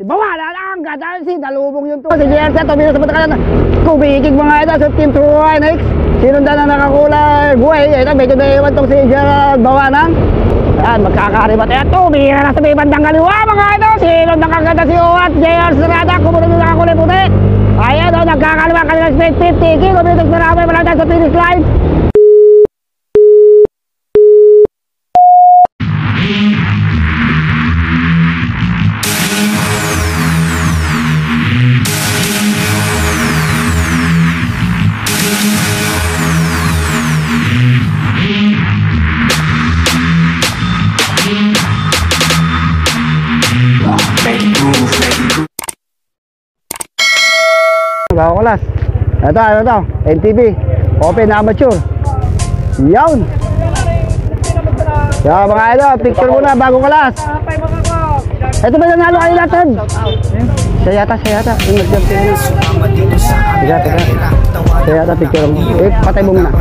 Si Bawala lang, gata si dalubong yung to. Si JRC, tumira sa patakalan. Kubikig mga ito sa Team True Next. Sinundan na nakakulay buhay. Ito, medyo naiwan tong si Gerald Bawanang. Ayan, magkakaribat. Ayan, tumira na sa may bandang kaliwa mga ito. Sinundan kaganda si Oat, JR Serrada. Kumunod na nakakulay puti. Ayan, nagkakaliwa kanila speed 50 kilometers per hour. Malagay sa finish line. Bago kelas. Ito, NTV Open Amateur. Yan. Yan mga idol, picture muna bago kelas. Ito ba yung nalo kayo natin? Siya yata. Teka. Siya yata picture mo. Patay mo muna.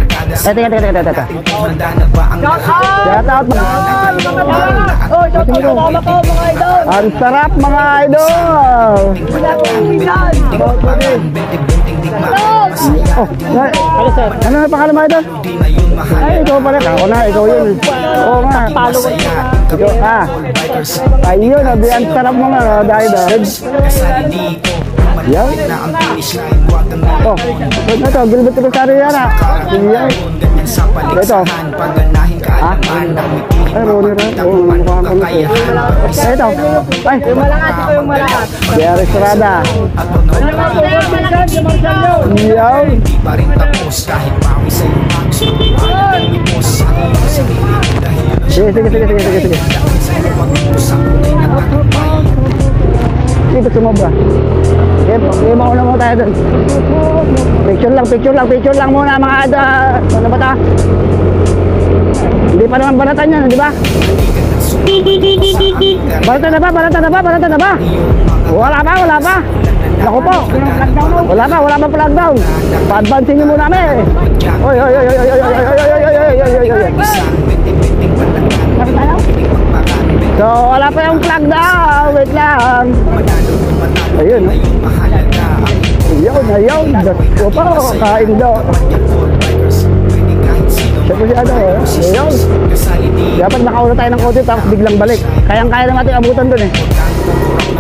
Teka. Shout out mga idol. Ang sarap mga idol. Ano na pangalan mo idol? Ay, ikaw pala. Ako na, ikaw yun. Oo nga. Ayun, ang sarap mo nga idol. Yan. Oh, ito, Gilbert Rosario yan ah. Ito. Ha? Ay, Ronnie Ram. Oo, mukha ko na ito. Ito. Ay. Yung malakas. Jerry Serrada. Yan. Sige. Dito sumobra. Okay, mauna mo tayo dun. Picture lang muna mga ada. Ano ba ta? Hindi pa naman banatan yan, di ba? Banatan na ba? Wala pa. Naku po. Wala pa flag down. Pa-advancing nyo muna kami. Oy. So, wala pa yung flag down. Wait lang. Ayun. Ayun. Gusto pa. Kain daw. Siyempre si ano. Ayun. Dapat nakauna tayo ng konti tapos biglang balik. Kayang-kaya naman natin abutan dun eh.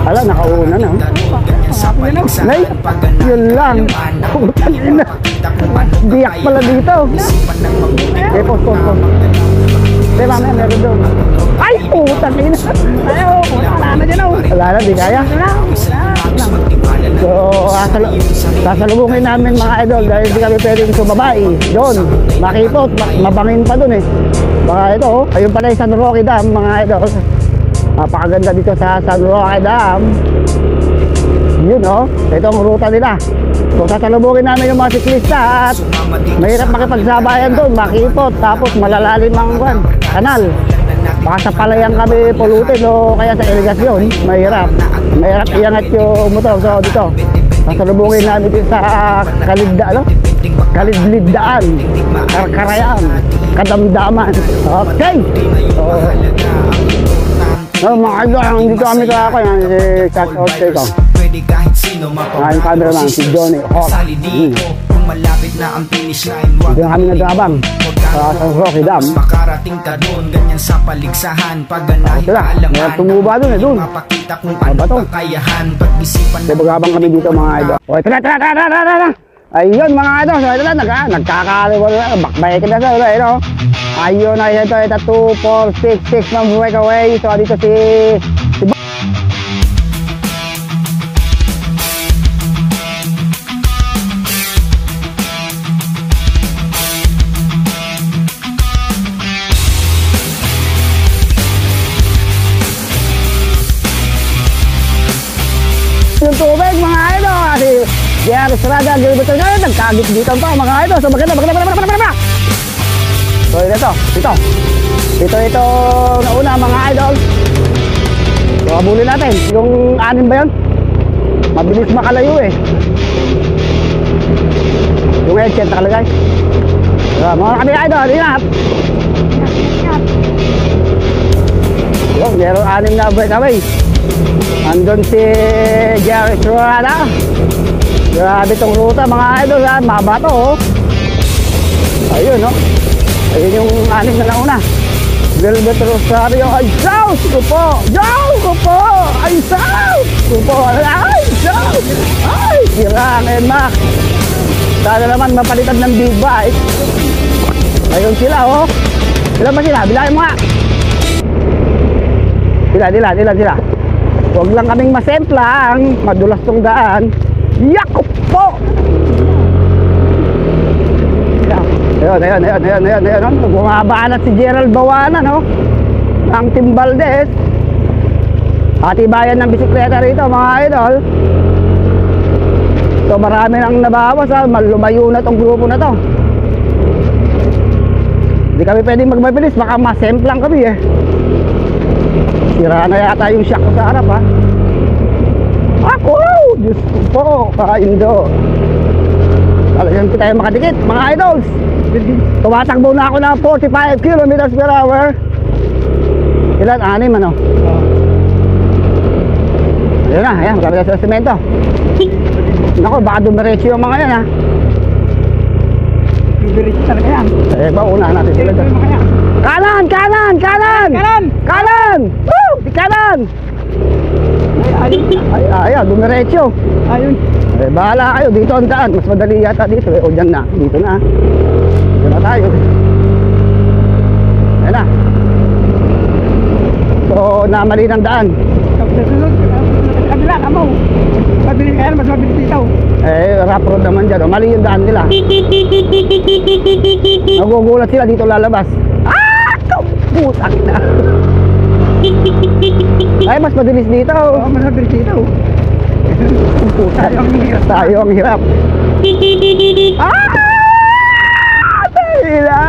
Ala, nakauna na. Nay, yun lang. Putang ina. Biyak pala dito. Eh, post. Eh, mamaya meron doon. Ay, putang ina. Ayaw, wala na dyan oh. Wala na, di kaya. So, sasalubungin namin mga idol dahil hindi kami pwedeng sumabay. Doon, makipot, mabangin pa doon eh. Baka ito, ayun pala yung San Roque Dam mga idol. Napakaganda dito sa San Roque Dam. Yun oh, ito ang ruta nila. So sasalubungin namin yung mga siklista at mahirap makipagsabayan doon, makipot, tapos malalalim ang kanal. Baka sa palayan kami pulutin o kaya sa irigasyon, mahirap iangat yung motor. So dito, sasalubungin namin dito sa Kalidlidaan, Karayaan, Kadamdaman. Okay! So mga idol, dito kami kaya si Cat Orte ko. Ang cameraman si Johnny Hawk. Malapit na ang finish line. Dito kami nag-abang sa San Roque Dam. Makarating ka doon, ganyan sa paligsahan. Pag nahialaman, may tumuba doon eh, doon. Mapakita kung ano kakayahan. Pag-isipan na mag-abang kami dito mga idol. O, tara. Ayun mga idol, so ito na, nagkakaliwala na, bakbayakin na sa ito. Ayun na ito, 2466 ng breakaway. So dito si yung tubig mga idol. Kasi JR Serrada, Gilbert Rosario, nagkagit dito pa mga idol. So maganda. So ito nauna mga idol. So habulin natin. Yung 6 ba yun? Mabilis makalayo eh. Yung headset nakalagay. So mga kami idol, inap. Yung meron 6 na breakaway. Andun si Jerry Estrada. Grabe tong ruta mga idol ha. Maba to oh. Ayun oh. Ayun yung anim na nauna. Velvet Rosario. Ay Diyos ko po. Diyos ko po. Ay Diyos ko po. Ay Diyos. Ay sirang Mac. Sana naman mapalitan ng big bike. Ayun sila oh. Ilan ba sila? Bilangin mo nga. Ilan sila. Huwag lang kaming masemplang. Madulas tong daan. Yakop po. Ayun. Bumabanat si Gerald Bawanan no? Ang Team Valdez. Atibayan ng bisikleta rito mga idol. So marami nang nabawas ha. Lumayo na tong grupo na to. Hindi kami pwedeng magmabilis. Baka masemplang kami eh. Sira na yata yung shock ko sa harap ha. Ako! Diyos ko po mga Indo. Talagang tayo makadikit mga idols. Tumatakbo na ako ng 45 kilometers per hour. Ilan? 6 ano? Ayun na, ayan, marami na sa semento. Naku, baka dumiretso yung mga yan ha. Dumiretso talaga yan. Eh ba, unahan natin sila dyan. Kanan! Woo! Di kanan! Ayan, dumiretso. Ayun. Eh, bahala kayo, dito ang daan. Mas madali yata dito eh. O dyan na, dito na. Dito na tayo. Ayan na. So, namali ng daan. Kabila, kamo. Mabilis kaya, mas mabilis dito. Eh, rough road naman dyan. O, mali yung daan nila. Nagugulat sila dito lalabas. Ah! Putak na. Ay, mas mabilis dito. Oo, mas mabilis dito. Tayo ang hirap. Ah! Tila!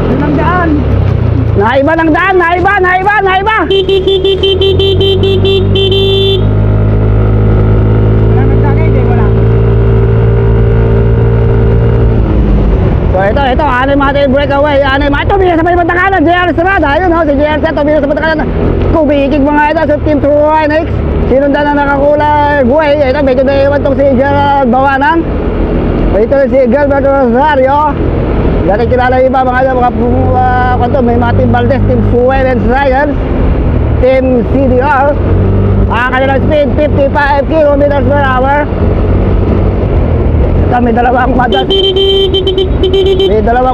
Yun ang daan. Naiba ng daan, naiba. So ito, anim natin breakaway. Ito, bilang sa palipan kanan, JR Estrada. Ayun ho, si JR Estrada, bilang sa palipan kanan. Kumikig mga ito sa Team True Nex. Sinundan na nakakulay buhay. Ito, medyo naiwan tong si Gerald Bawanan. Ito si Gilbert Rosario. Dati kilala iba mga may mga Team Valdez, Team Suel and Ryan, Team CDR. Ang kanilang speed 55 kilometers per hour. Ito, may dalawang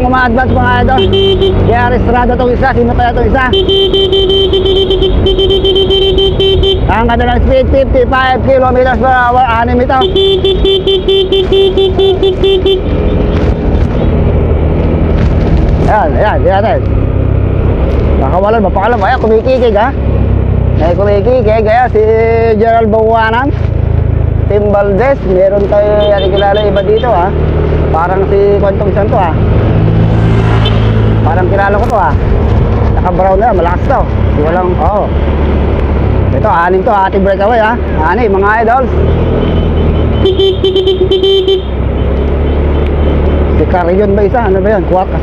uma-advance mga ito. JR Estrada itong isa. Sino kaya itong isa? Ang kanilang speed 55 kilometers per hour. 6 ito. Yan. Nakawalan, mapakalam. Ayan, kumikikig ha. Kumikikig. Ayan, si Gerald Bawanan, Team Valdez. Meron tayo yan kilala iba dito ha. Parang si Kwentong Isan to ha. Parang kilala ko to ha. Naka-brown na, malakas to. Walang, oo. Ito, 6 to, ating breakaway ha. 6, mga idols. Si Carion ba isa? Ano ba yun? Kuwak.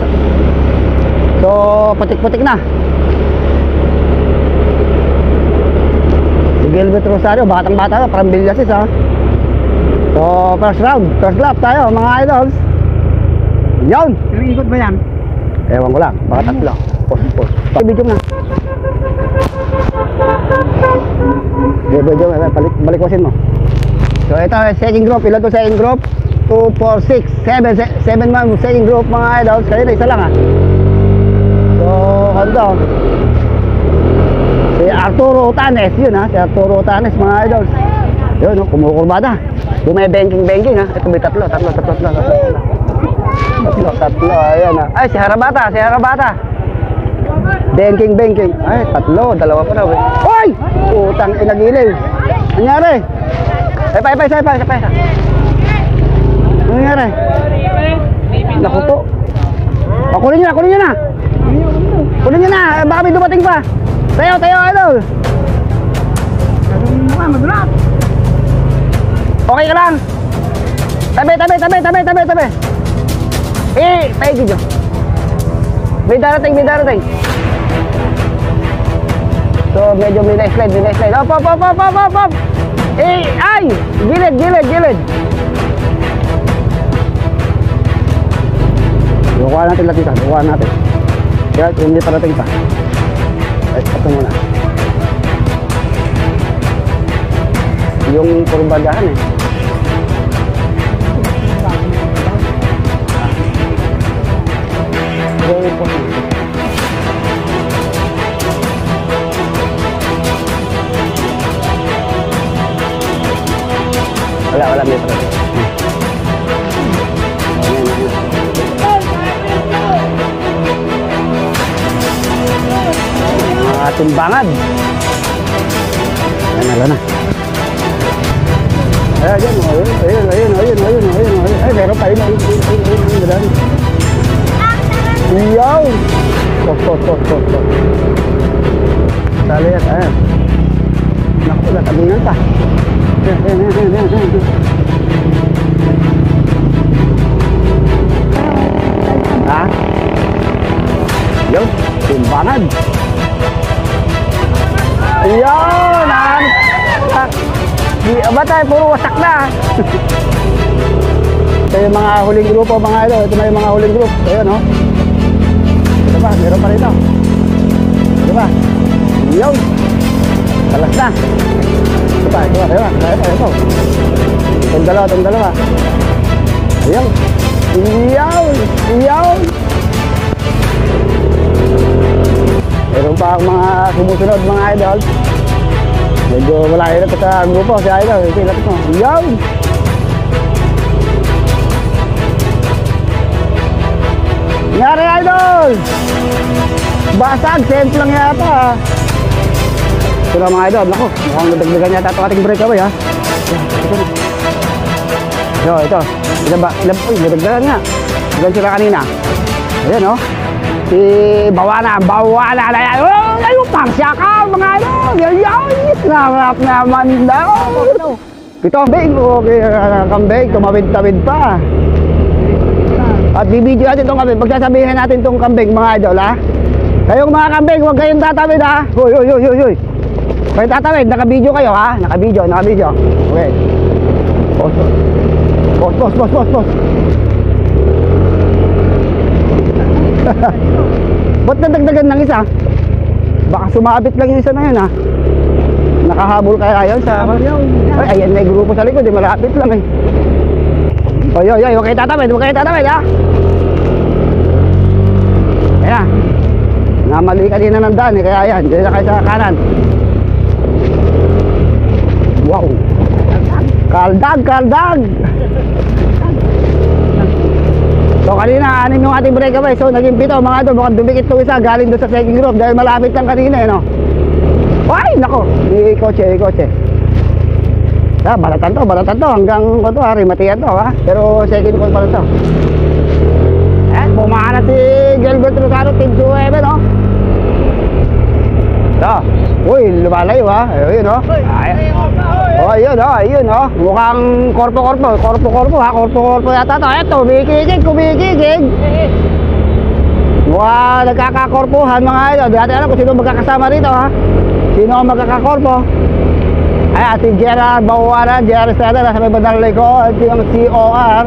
So, putik-putik na. Si Gilbert Rosario, batang-bata, parang Villasis ha. So, first lap tayo mga idols. Yun! Ilang ikot ba yan? Ewan ko lang, baka tatlo. Post. Video na. Video, balikwasin mo. So, ito, second group. Ilan to second group? 2, 4, 6, 7 man second group mga idols. Kanina isa lang ha. So, ano? Si Arturo Otanes, yun ha. Si Arturo Otanes mga idols. Yun, no? Kumukurbada. Yung may banking ha. Ito may tatlo. Ayan ha. Ay, si Harabata. Banking. Ay, tatlo. Dalawa pa raw eh. Oy! Utang inagiliw. Nangyari? Ay, pa. Ano nangyari? Naku po. Kunin nyo na. Baka may dumating pa. Tayo, idol. Madulap. Okay ka lang. Tabi. Paigid nyo. May darating. So medyo may na-slide. Op. Eh, ay! Gilid. Bukuha natin latita, bukuha natin. Kaya hindi parating pa. Ay, ito muna. Yung kurbadahan eh. Very important. Wala metro. Mga timbangan. Ayan na. Ayun. Ay, meron pa yun. Iyaw! Tos. Sali yan, ayan. Naku, natabingan pa. Ayan. Ha? Yun, timbangan. Iyaw! Di ba tayo, puro wasak na. Ito yung mga huling grupo, mga ito. Ito na yung mga huling group. Ayan, no? Ito ba? Meron pa rin ito. Ito ba? Iyaw! Talas na. Ito ba? Ito. Itong dalawa. Iyaw! Meron pa ang mga sumusunod, mga idol. Medyo malayo na ito sa grupo, si idol. Ito, lapit mo. Iyaw! Nangyari, idol! Basag, sense lang yata. Ito na mga idol, naku, mukhang nadagdagan yata ito ating breakaway ha. Ito. Uy, nadagdagan nga. Dagan sila kanina. Ayan o. Si Bawana. Ayun, pangsya ka mga idol. Yan, snarap naman daw. Ito ang kambing. Okay, kambing, tumawid-tawid pa. At bibidyo natin itong kambing. Pagsasabihin natin itong kambing mga idol ha. Kayong mga kambing, huwag kayong tatawid ha. Hoy. Kayo tatawid, nakabidyo kayo ha. Nakabidyo. Okay. Pos. Ba't nadagdagan ng isa? Baka sumabit lang yung isa na yun ha. Nakahabol kaya yun sa... Ay, ayan may grupo sa likod, malapit lang eh. Oy, huwag kayo tatawid ha. Ayan. Namali kanina ng daan eh, kaya yan, dyan na kayo sa kanan. Wow. Kaldag. So kanina, 6 yung ating breakaway. So naging 7 mga idol. Mukhang dumikit itong isa galing doon sa second group dahil malapit lang kanina eh, no? Ay, nako. May kotse. Balatan to. Hanggang Rimatian to ha. Pero second call pa rin to. Ayan, bumaan na si Gilbert Rosado, Team 2 no? So, uy, lumalayo ha. Ayun no? Ayun no? Mukhang korpo ha. Korpo yata to. Eto, kumikigig. Mukhang nagkakakorpohan mga idol. Dati alam kung sino magkakasama rito ha. Sino ang magkakakorpo? Ay, ating Gerard Bawana, Gerard Estrada, nasa may bandang likod. At yung COR.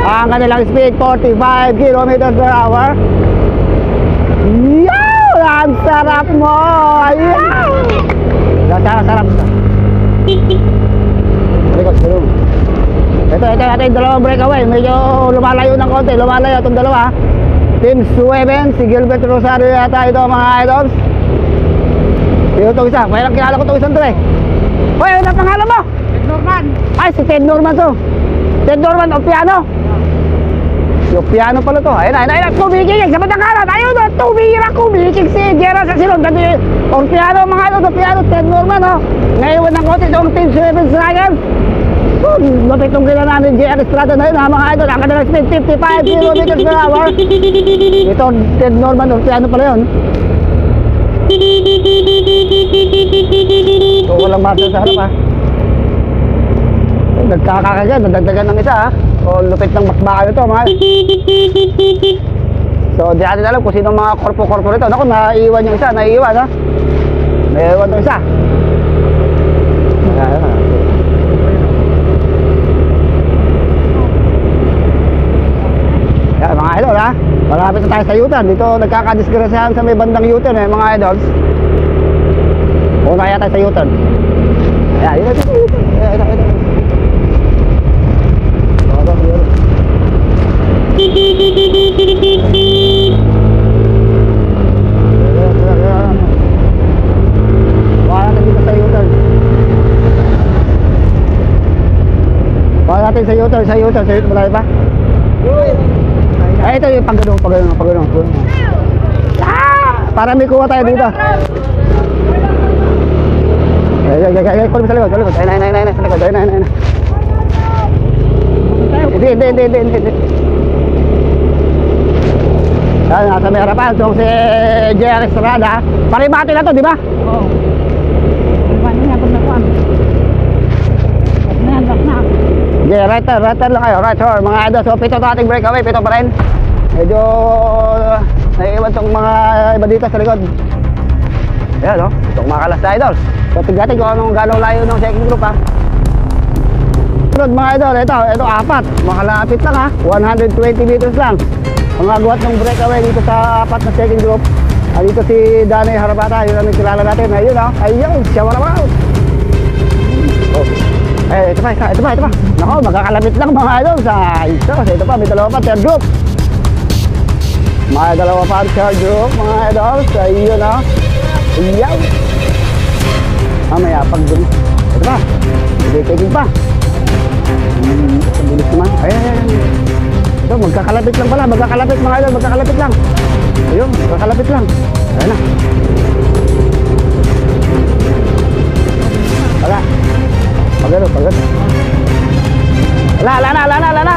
Ang kanilang speed, 45 km/h. Yow! Ang sarap mo! Yow! Sarap. Ito yung dalawang breakaway. Medyo lumalayo ng konti. Lumalayo itong dalawa. Team 7, si Gilbert Rosario yata ito mga idols. Ito itong isa. Kaya lang kilala ko itong isang to eh. Hoy, ano ang pangalan mo? Ted Norman. Ay, si Ted Norman to. Ted Norman o piano. Yung piano pala to. Ayun. Kumikig sa batang kanan. Ayun o, tumira kumikig si Gerard sa silong. O piano mga ito. Piano, Ted Norman o. Ngayon ng konti itong Team 7 Dragons. Lapit itong kailan namin Gerard Estrada na yun ha mga idol. Ang kanilang speed 55 km/h. Ito Ted Norman o piano pala yun. So walang master sa harap ha. Nagkakakagan, nadagdagan ng isa ha. So lupit ng bakbaka ito mga. So di natin alam kung sino mga korpo-korpo rito. Naku, naiiwan yung isa, naiiwan ha. May ewan to isa. Yan mga idol ha. Malapit na tayo sa U-turn. Dito nagkakadisgrasyahan sa may bandang U-turn mga idols. Una kaya tayo sa U-turn. Ayan, yun natin sa U-turn. Ayan. Baka natin sa U-turn, malayo pa? Ay, ito yung pagganong. Para may kuha tayo dito. Ay, kulit sa likod. Ay, sa likod. Ay. Hindi. Ayan, nasa may harapan. Itong si JR Estrada. Paribati na to, di ba? Oo. Paribati na, pag nakuha. Yeah, right turn lang kayo, right turn mga idol. So pito to ating breakaway, pito pa rin. Medyo naiiwan tong mga iba dito sa likod. Ayan o, itong mga kalas na idol. So tignatin kung anong gano'ng layo ng second group ha. Sunod mga idol, ito apat. Makalapit lang ha, 120 meters lang. Ang agwat ng breakaway dito sa apat na second group. Dito si Danny Harabata, yun ang nagkilala natin. Ayun o, ayun, siya wala. Oh. Eh, ito pa. Nako, magkakalapit lang mga idol sa ito pa, may dalawa pa, third group. May dalawa pa, third group, mga idol. Sa iyo na. Iyaw. Mamaya, pag dun. Ito pa. Hindi, taking pa. Bilis naman. Ayan. Ito, magkakalapit lang pala. Magkakalapit mga idol, magkakalapit lang. Ayun, magkakalapit lang. Ayan na. Wala. Pagano. Wala na.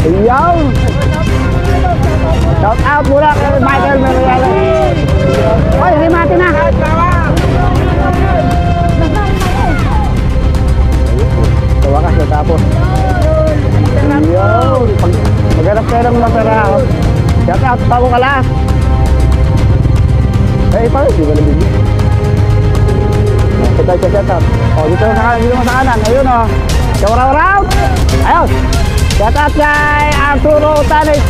Ayaw. Shout out mula kay Michael Meriala. Oy, himati na. Sa wakas natapos. Ayaw. Maghanap kayo ng masarap. Shout out, Pablo Kalas. Eh, parang di ba nabigyan? Shout out. Oh, dito sa kanan. Ayun oh. Shout out. Ayun. Shout out kay Arturo Tanis.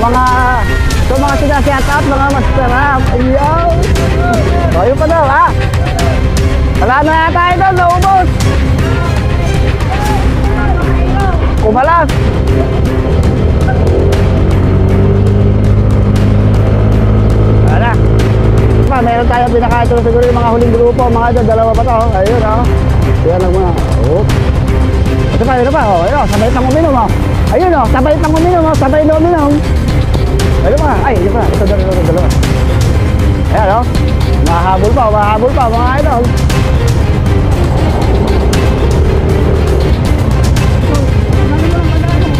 Mga shout out, mga masarap. Ayun. So, ayun pa daw, ha? Wala na yata ito, naubos. Kumalas. Wala. Meron tayo pinakaito siguro yung mga huling grupo, mga dyan, dalawa pa to. Ayun o. Yan lang muna. Ito pa. Ayun, sabay lang uminom o. Ayun o, sabay lang uminom o. Sabay lang uminom. Ayun pa. Ay, yun pa. Ito dalawa. Ayan o. Mahabol pa mga idol.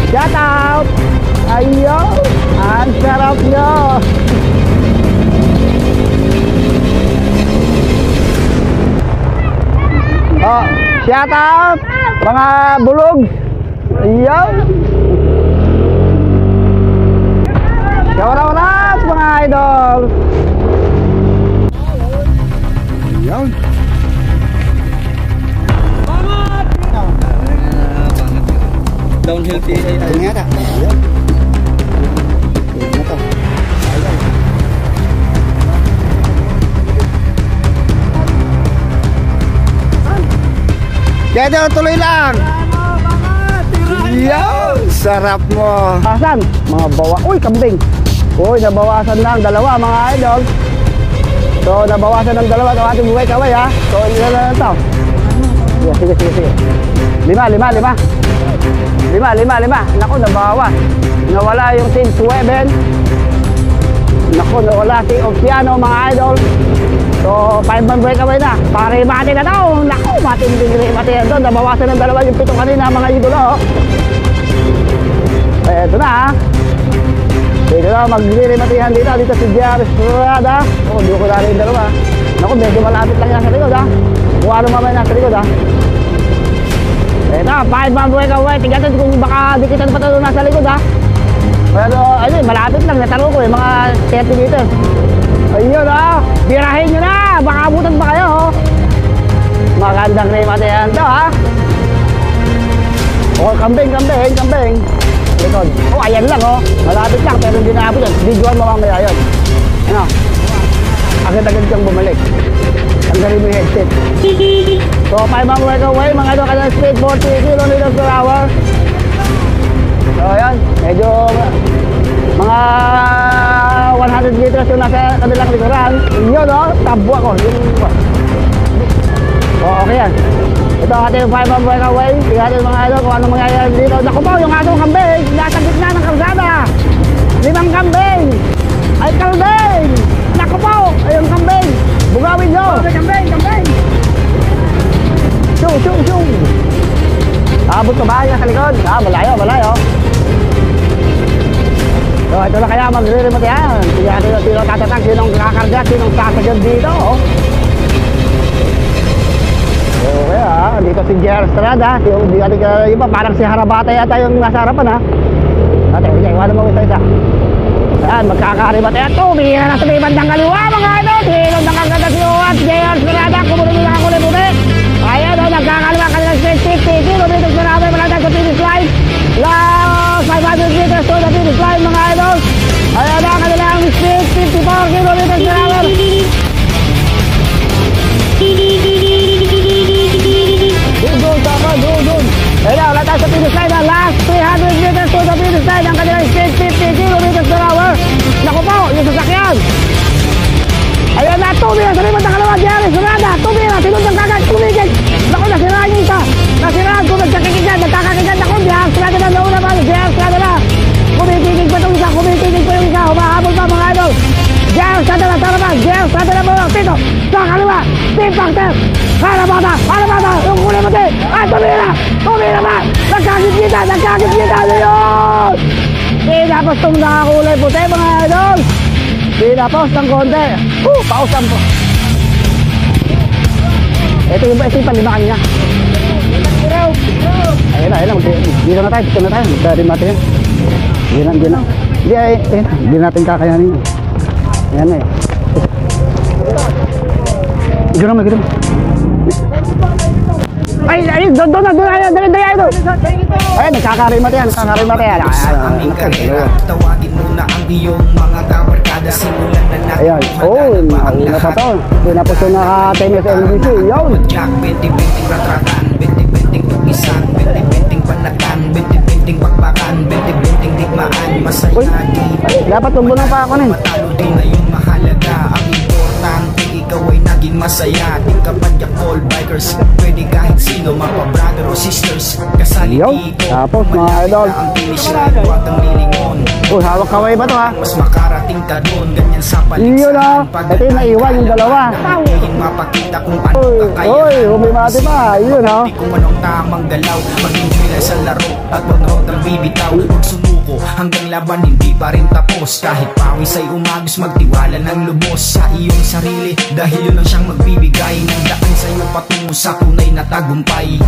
Shout out. Ayun. Ang sarap nyo. Oh, shout out mga bulog. Ayaw. Shout out mga idol. Ayaw. Downhill PAI. Ternyata. Ayaw. Kaya tuloy lang. Yo, sarap mo. Asan? Mga bawa. Uy, kambing. Uy, nabawasan lang dalawa mga idol. So, nabawasan ng dalawa ng ating buhay kaway ha. So, ilan na ito? Sige. 5. Naku, nabawas. Nawala yung team 7. Naku, nawala si Oceano mga idol. So, 5-man breakaway na. Paribati na daw. Naku, matinding na doon. Nabawasan ng dalawa yung 7 kanina mga idolo. Eh, ito na ha. Dito na, magre-rematihan dito si JR Estrada. Oh, di ko na rin dalawa. Naku, medyo malapit lang yan sa likod ha. Kung ano mamaya nasa likod ha. Ito, 5-man breakaway. Tingnan kung baka dikitan pa ito nasa likod ha. Pero, malapit lang. Natalo ko mga 30 meters. Ayun ah, birahin nyo na, baka abutan pa kayo oh. Magandang remate yan to ha. Oh, kambing. Likod. Oh, ayan lang oh. Malapit lang pero hindi naabot yan. Videoan mo mamaya yun. Ano? Agad-agad kang bumalik. Tanggalin mo yung headset. So, 5 ang work away. Mga ito ka ng speed 40 km per hour. So, ayan. Medyo mga 100 meters yung nasa kanilang likuran. Yun oh. Tabwa ko. Oh, okay yan. Ito ang ating 5 ang work away. Tingnan natin mga ito kung anong mangyayari dito. Naku po, yung atong kambing. Nasa gitna ng kalsada. 5 kambing. Ay, kambing. Naku po, ayun kambing. Bugawin nyo. Kambing. Shoo. Abot ka ba yan sa likod? Ah, malayo. So, ito na kaya magre-remote yan. Tingnan natin sino tatatang, sinong kakarga, sinong sasagad dito. Okay ah, dito si Jer Estrada. Yung di ating iba, parang si Harabata yata yung nasa harapan ha. Ate, iwanan mo isa. Ayan, magkakaribat. Ayan, tumira na sa may bandang kaliwa mga ano. Hilong ng kagagasiwa at Jer Estrada. Kumunod nila ang kulay puti. Ayan o, nagkakaliwa kanilang speed 50 kilometers per hour. Malagay sa finish line. Last 500 meters to the finish line mga idol. Ayan na kanilang speed 54 kilometers per hour. Doon. Ayan na, wala tayo sa finish line. Last 300 meters to the finish line. Ang kanilang speed 50 kilometers per hour. Naku po, yung sasakyan. Ayan na, tumira sa limang nakalawa. Jer Estrada, tumira. Tinundang kagad, tumigil. Naku, nasiraan yung isa. Nasiraan ko, nagkakikigyan. Naku, Jer Estrada na nauna pa. Jer Estrada na. Kumitigig pa yung isa. Humahabol pa mga idol. Jer Estrada na, tara ba? Jer Estrada na po. Tito, sa kaliwa. Speed factor. Harabata. Yung kulay mati. Ay, tumira ba? Nagkakikita. Yun. Tinapos itong nakakulay puti mga idol. Tinapos ng konti. Pausan po. Ito yung panlimakan niya. Ayun na. Dito na tayo. Magdarin natin yan. Hindi natin kakayanin. Ayan na eh. Gano'n. Ay, doon na, dali. Ay, nagkakarimat yan. Tawagin mo na ang iyong mga kabarkada. Simulan na natin. Ayan, nauna pa to. Tinapos yung naka-tennis NBC, yun. Jack, 20-20 ratratan, 20-20 kukisan, 20-20 panatan, 20-20 bakbakan, 20-20 digmaan, masaya di. Dapat tumbunan pa ako na eh. Matalo din na yung mahalaga. Ang importante, ikaw ay naging masaya. Di ka padyak all bikers, pwede kahit sino, mapa-brother o sisters. Kasali dito, tapos mga idol. ang finish line, huwag ang lilingon. Hawak kaway ba to ha? Mas makarating ka doon, ganyan sa Yun paligsahan. ito yung naiwan yung dalawa. Ngayon mapakita kung paano kakayahan. Humimati pa, yun ha. Kung anong tamang galaw, mag-enjoy lang sa laro at wag na huwag nang bibitaw. Huwag sumuko hanggang laban hindi pa rin tapos. Kahit pawis ay umagos, magtiwala ng lubos sa iyong sarili. Dahil yun ang siyang magbibigay ng daan sa'yo patungo sa tunay na tagumpay.